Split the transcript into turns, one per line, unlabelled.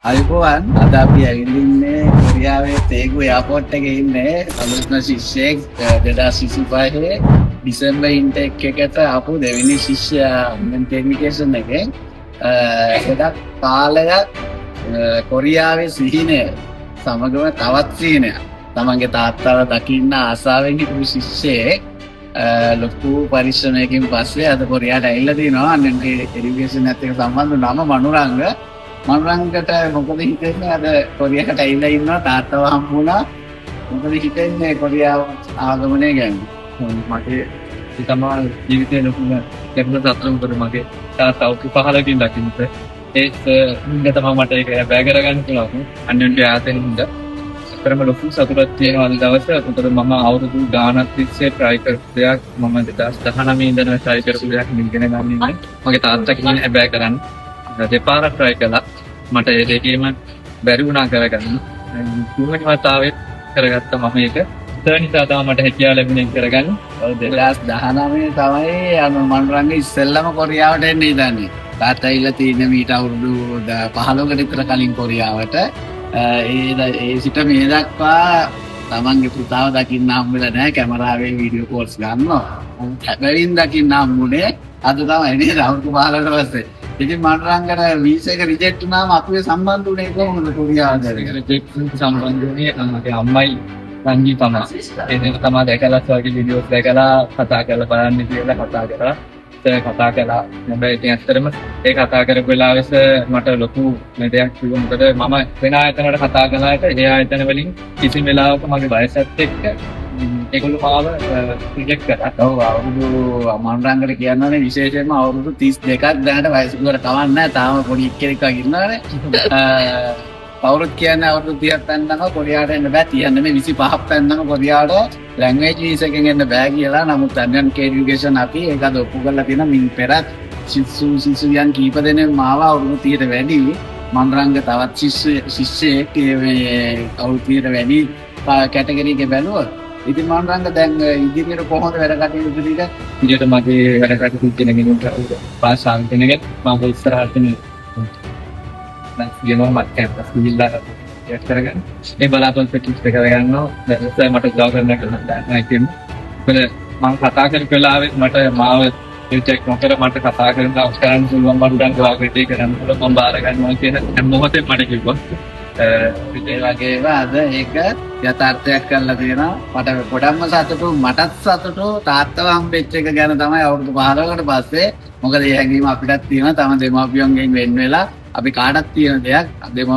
අයිබෝවන් අද අපි ඇවිල්ලින්නේ කොරියාවේ තේගු එයාපෝට් එකේ ඉන්නේ අලුත්ම ශිෂ්‍යයෙක් 2025 ඩිසෙම්බර් ඉන්ටේක් එකට ආපු දෙවෙනි ශිෂ්‍යයා කමියුනිකේෂන් එකේ එදා කාලයක් කොරියාවේ සිහිනය සමගම තවත් සිහිනයක් තමන්ගේ තාත්තව දකින්න ආසාවෙන් හිටපු ශිෂ්‍යයෙක් ලොකු පරිශ්‍රමයකින් පස්සේ අද කොරියාවට ඇවිල්ලා තිනවා අන්නේ එඩියුකේෂන් එකත් එක්ක සම්බන්ධ නම මනුරංග මනුරංගට මොකද හිතෙන්නේ අද කොරියාවට ඇවිල්ලා ඉන්නවා තාත්තව හම්බුණා මොකද හිතෙන්නේ කොරියාව ආගමනය ගැන
මගේ තමයි ජීවිතේ ලොකුම ලැබුණ සතුට මොකද මගේ තාත්තා අවුරුදු 15කින් දකින්නට ඒක තමයි මට ඒක බෑ කරගන්න පුළුවන් අන්‍යයන්ට ආතෙන් හින්දා අතරම ලොකු සතුටක් තියෙනවා අද දවසේ උතර මම අවුරුදු ගානක් තිස්සේ try කරපු දෙයක් මම 2019 ඉඳන් try කරපු දෙයක් ඉගෙන ගන්න ඉන්නේ මගේ තාත්තා කියන්නේ බෑ කරන්න දෙපාරක් try කළා මට ඒ දෙකේම බැරි වුණා කරගන්න තුන්වෙනි වතාවෙත් කරගත්තා මම ඒක ඒ නිසා තමයි මට හැකියාව ලැබුණේ කරගන්න
2019 තමයි මනුරංග ඉස්සෙල්ලම කොරියාවට එන්නේ ඉඳන්නේ තාත්තා ඉල්ල තියෙන මීට අවුරුදු 15කට විතර කලින් කොරියාවට ඒ සිට මේ දක්වා තමන්ගේ පුතාව දකින්න හම්බෙලා නැහැ කැමරාවෙන් වීඩියෝ කෝල්ස් ගන්නවා හැබැයින් දකින්න හම්බුනේ අද තමයි නේද අවුරුදු 15කට පස්සේ ඉතින් මනුරංගට වීසා එක රිජෙක්ට් වුණාම අපි සම්බන්ධ වුණේ කොහොමද කොරියාවට
රිජෙක්ට් සම්බන්ධ වුණේ මගේ අම්මයි සංගී තමයි ඒක තමයි දැකලා වගේ වීඩියෝස් දැකලා කතා කරලා බලන්න කියලා කතා කරා කතා කළා හැබැයි ඉතින් ඇත්තටම ඒ කතා කරපු වෙලාවෙස මට ලොකු දෙයක් කිව්වා මොකද මම වෙන ආයතනවල කතා කළාට ඒ ආයතන වලින් කිසිම වෙලාවක මගේ වයසත් එක්ක ඒගොල්ලෝ මාව රිජෙක්ට් කරා.
ඔව් අවුරුදු මනුරංගට කියන්නනේ විශේෂයෙන්ම අවුරුදු 32ක් දැනට වයස උඩට කවන්නේ නැහැ තාම පොඩි එක්කෙනෙක් වගේ ඉන්නවනේ. කවුරුත් කියන්නේ අවුරුදු 30ක් පැන්නම කොරියාවට එන්න බෑ 30 නෙමෙයි 25ක් පැන්නම කොරියාවට ලැන්ග්වේජ් වීසා එකෙන් එන්න බෑ කියලා. නමුත් අන්‍යයන් එඩියුකේෂන් අපි ඒක අද ඔප්පු කරලා තියෙනවා. මින් පෙරත් ශිෂ්‍යයන් කීප දෙනෙක් මාව අවුරුදු 30ට වැඩි මනුරංග තවත් ශිෂ්‍යයෙක් මේ අවුරුදු 30ට වැඩි කැටගරි එකේ බැලුවොත් ඉතින් මනුරංග දැන් ඉදිරියට කොහොමද වැඩ කටයුතු ටික
ඉතින් මගේ වැඩ කටයුතු කෙනෙකුට පාස් ආන්තනෙක මම ඉස්සරහට යනවා මට කැම්පස් ගිහිල්ලා ඒක කරගන්න. මේ බලාපොරොත්තු ටික කරගන්නවා. දැන් මට ජොබ් කරන්න නැහැ කියන්නේ. මම කතා කරපු වෙලාවෙත් මට මාව රිජෙක්ට් නොකර මට කතා කරන්න පුළුවන් මනුරංග වාග්විතේ කරන්න පුළුවන් මම බාර ගන්නවා කියන හැම මොහොතෙම මට කිව්වා.
ඒ වගේම අද ඒක යථාර්ථයක් කරලා තියෙනවා. මට ගොඩක්ම සතුටු මටත් සතුටු තාත්තව හම්බෙච්ච එක ගැන තමයි අවුරුදු 15කට පස්සේ. මොකද ඒ හැඟීම අපිටත් තියෙනවා. තම දෙමාපියන්ගෙන් වෙන් වෙලා අපි කාටත් තියෙන දෙයක්